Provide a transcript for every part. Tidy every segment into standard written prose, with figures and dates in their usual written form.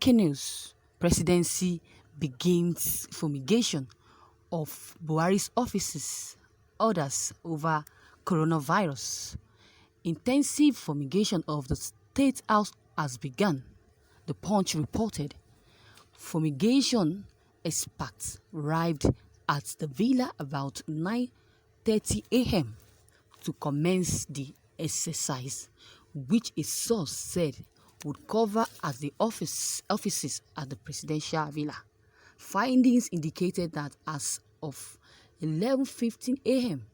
Breaking news: Presidency begins fumigation of Buhari's offices, orders over coronavirus. Intensive fumigation of the State House has begun, The Punch reported. Fumigation experts arrived at the villa about 9:30 a.m. to commence the exercise, which a source said would cover at the offices at the presidential villa. Findings indicated that as of 11:15 a.m.,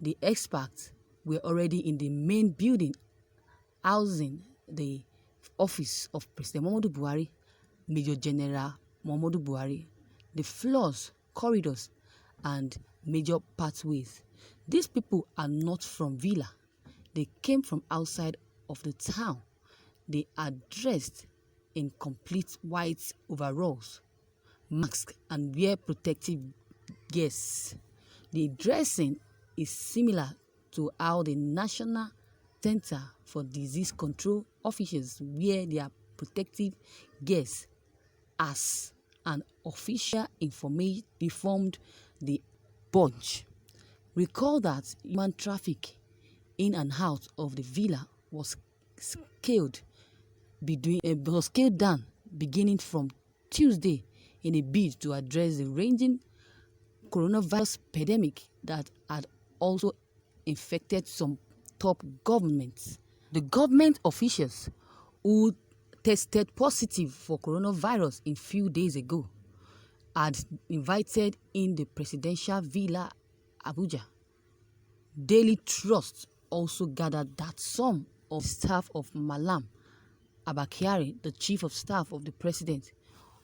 the experts were already in the main building housing the office of President Muhammadu Buhari, Major General Muhammadu Buhari, the floors, corridors, and major pathways. These people are not from Villa. They came from outside of the town. They are dressed in complete white overalls, masks, and wear protective gears. The dressing is similar to how the National Center for Disease Control officials wear their protective gears, as an official informed the Punch. Recall that human traffic in and out of the villa was scaled down beginning from Tuesday in a bid to address the raging coronavirus pandemic that had also infected some top governments. The government officials who tested positive for coronavirus a few days ago had invited in the presidential villa Abuja. Daily Trust also gathered that some of the staff of Malam Abakiari, the chief of staff of the president,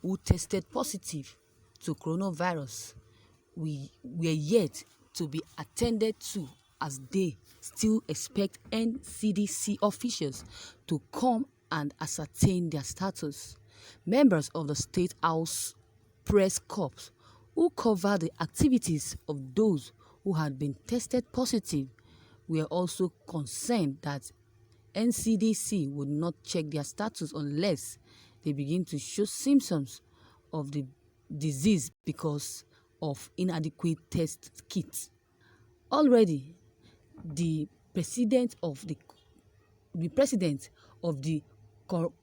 who tested positive to coronavirus, were yet to be attended to, as they still expect NCDC officials to come and ascertain their status. Members of the State House Press Corps, who cover the activities of those who had been tested positive, were also concerned that NCDC would not check their status unless they begin to show symptoms of the disease because of inadequate test kits. Already, the president of the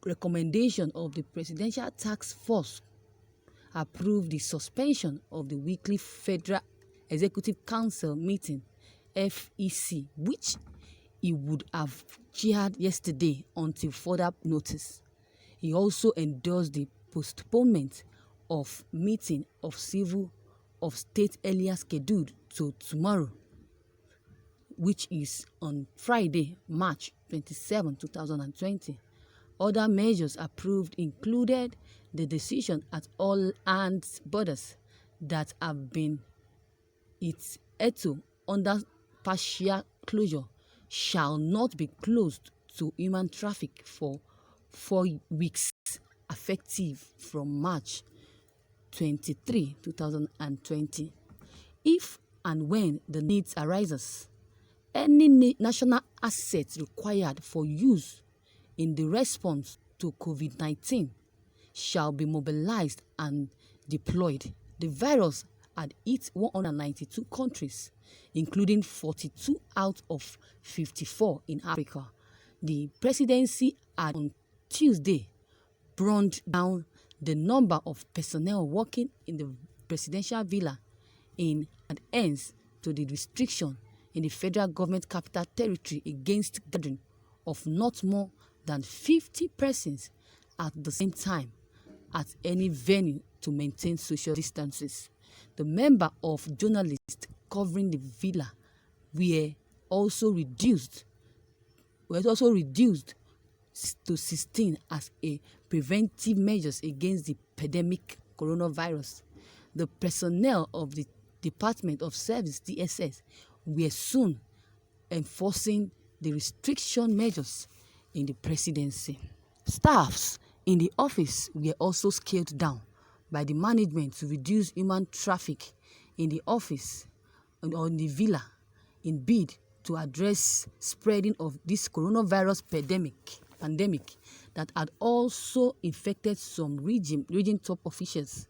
recommendation of the Presidential Task Force approved the suspension of the weekly Federal Executive Council meeting (FEC), which he would have chaired yesterday until further notice. He also endorsed the postponement of meeting of State earlier scheduled to tomorrow, which is on Friday, March 27, 2020. Other measures approved included the decision at all hands borders that have been under partial closure shall not be closed to human traffic for 4 weeks, effective from March 23, 2020. If and when the need arises, any national assets required for use in the response to COVID-19 shall be mobilized and deployed. The virus had hit 192 countries, including 42 out of 54 in Africa. The presidency had on Tuesday brought down the number of personnel working in the presidential villa in adherence to the restriction in the federal government capital territory against gathering of not more than 50 persons at the same time at any venue to maintain social distances. The number of journalists covering the villa were also reduced to 16 as a preventive measures against the pandemic coronavirus. The personnel of the Department of Service (DSS) were soon enforcing the restriction measures in the presidency. Staffs in the office were also scaled down by the management to reduce human traffic in the office and on the villa in bid to address spreading of this coronavirus pandemic. that had also infected some region top officials.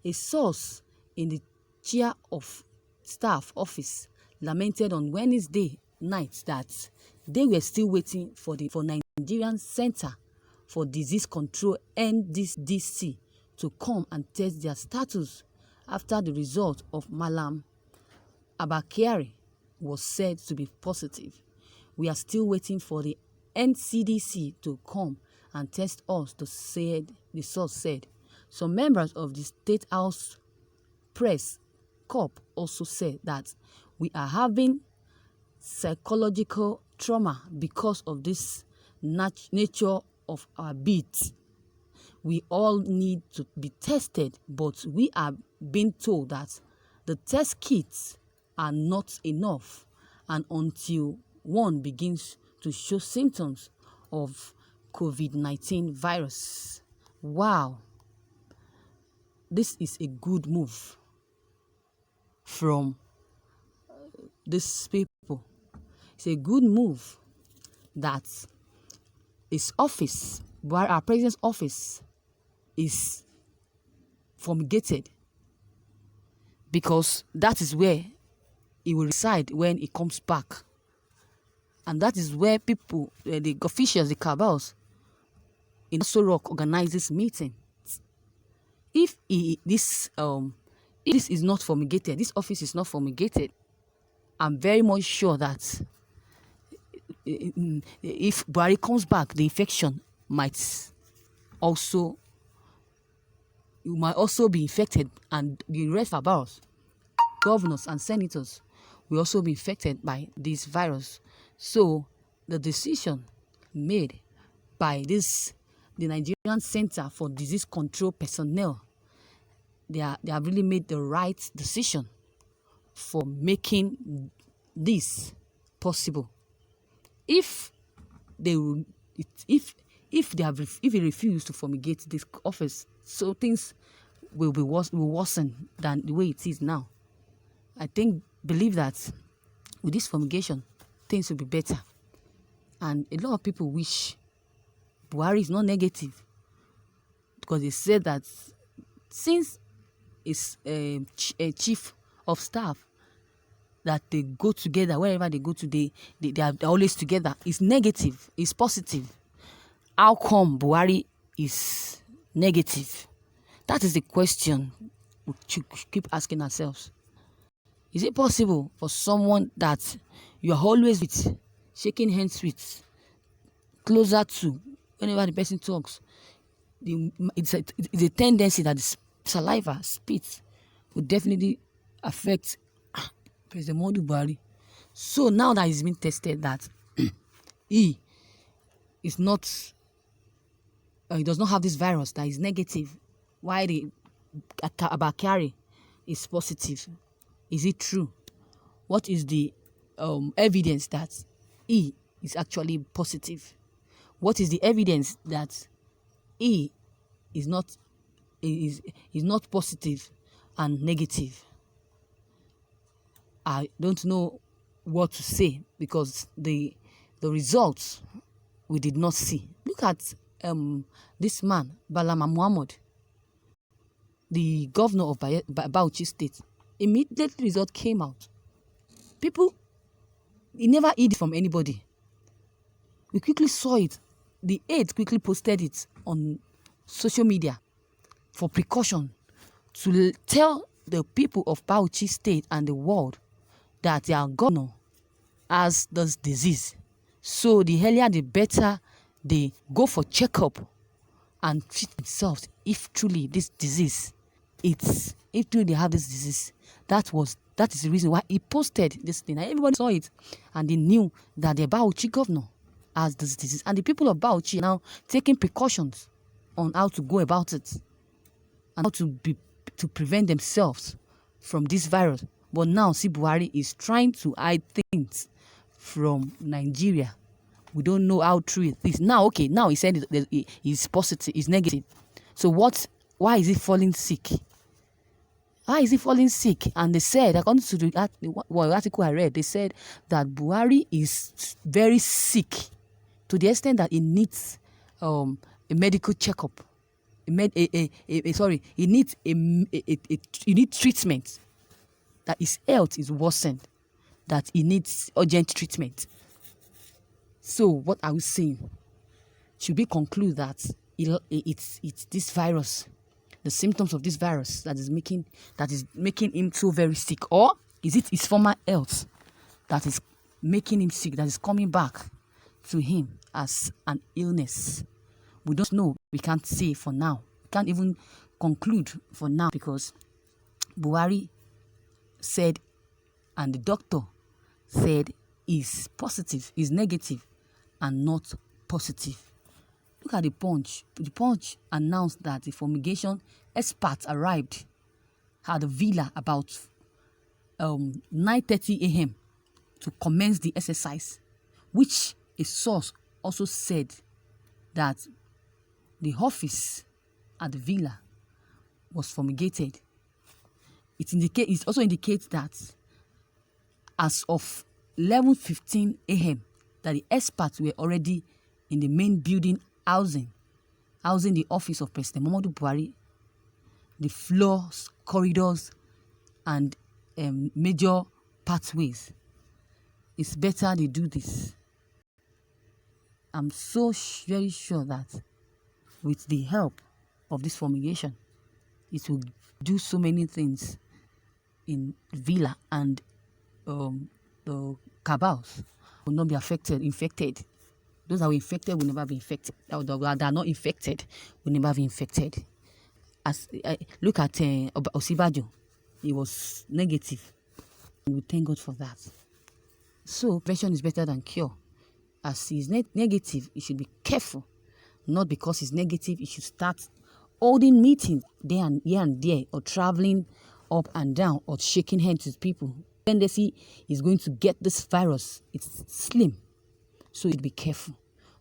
A source in the chair of staff office lamented on Wednesday night that they were still waiting for Nigerian Center for Disease Control (NDDC) to come and test their status after the result of Malam Abakari was said to be positive. We are still waiting for the NCDC to come and test us, the source said. Some members of the State House Press Corps also said that we are having psychological trauma because of this nature of our beat. We all need to be tested, but we are being told that the test kits are not enough, and until one begins to show symptoms of COVID-19 virus. Wow, this is a good move from these people. It's a good move that his office, our president's office, is fumigated, because that is where he will reside when he comes back, and that is where people, the officials, the cabals in Aso Rock organize this meeting. If this is not fumigated, this office is not fumigated, I'm very much sure that if Buhari comes back, the infection might also be infected, and the rest of us, governors and senators, will also be infected by this virus. So the decision made by the Nigerian Center for Disease Control personnel, they have really made the right decision for making this possible. If they refuse to fumigate this office, so things will worsen than the way it is now. I believe that with this fumigation, things will be better. And a lot of people wish Buhari is not negative, because they said that since it's a chief of staff, that they go together, wherever they go to, they're always together. It's negative, it's positive. How come Buhari is negative? That is the question we should keep asking ourselves. Is it possible for someone that you are always with, shaking hands with, closer to, whenever the person talks, it's a tendency that the saliva, spit, will definitely affect President Muhammadu Buhari? So now that he's been tested that he is not, he does not have this virus, that is negative, while the Abakari is positive, is it true? What is the evidence that he is actually positive? What is the evidence that he is not positive and negative? I don't know what to say, because the results we did not see. Look at this man, Balama Muhammad, the governor of Bauchi State. Immediately result came out. People, he never hid from anybody. We quickly saw it. The aide quickly posted it on social media for precaution, to tell the people of Bauchi State and the world that their governor has this disease. So the earlier the better they go for checkup and treat themselves if truly this disease, if truly they have this disease. That is the reason why he posted this thing. And everybody saw it, and they knew that the Bauchi governor has this disease. And the people of Bauchi are now taking precautions on how to go about it and how to prevent themselves from this virus. But now, see, Buhari is trying to hide things from Nigeria. We don't know how true it is. Now, okay, now he said he's positive, he's negative. So why is he falling sick? Why is he falling sick? And they said, according to the article I read, they said that Buhari is very sick to the extent that he needs a medical checkup. He needs he needs treatment. That his health is worsened. That he needs urgent treatment. So what are we saying? Should we conclude that it's this virus, the symptoms of this virus that is making him so very sick, or is it his former health that is making him sick, that is coming back to him as an illness? We don't know. We can't say for now. We can't even conclude for now, because Buhari said and the doctor said is positive, is negative and not positive. Look at the Punch. The Punch announced that the fumigation experts arrived at the villa about 9:30 a.m. to commence the exercise, which a source also said that the office at the villa was fumigated. It also indicates that as of 11:15 a.m. that the experts were already in the main building housing the office of President Muhammadu Buhari, the floors, corridors, and major pathways. It's better they do this. I'm so very sure that with the help of this fumigation, it will do so many things in Villa, and the cabals will not be infected. Those that were infected will never be infected. That are not infected will never be infected. As look at Osibajo, he was negative. We thank God for that. So prevention is better than cure. As he's negative, he should be careful. Not because he's negative, he should start holding meetings here and there, or traveling up and down, or shaking hands with people. Tendency is going to get this virus. It's slim, so you'd be careful.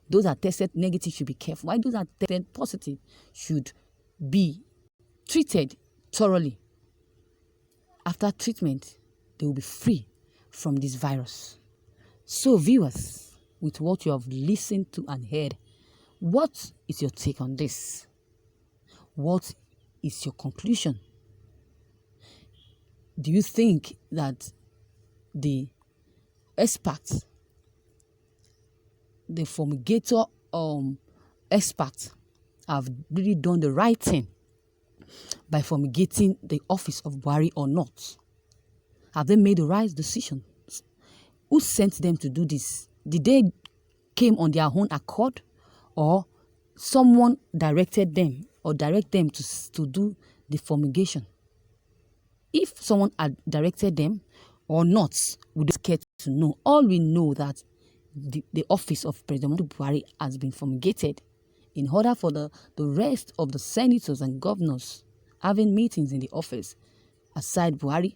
Those that tested negative should be careful. Why those that tested positive should be treated thoroughly. After treatment, they will be free from this virus. So viewers, with what you have listened to and heard, what is your take on this? What is your conclusion? Do you think that the experts, the fumigator experts, have really done the right thing by fumigating the office of Buhari or not? Have they made the right decision? Who sent them to do this? Did they came on their own accord, or someone directed them or direct them to do the fumigation? If someone had directed them or not, we don't care to know. All we know that the office of President Buhari has been fumigated in order for the rest of the senators and governors having meetings in the office aside Buhari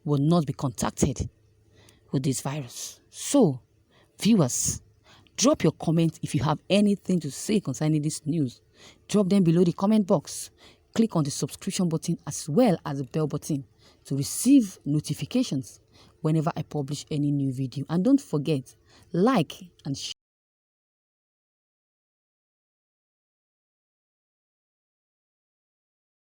will not be contacted with this virus. So, viewers, drop your comments if you have anything to say concerning this news. Drop them below the comment box. Click on the subscription button as well as the bell button to receive notifications whenever I publish any new video. And don't forget, like and share.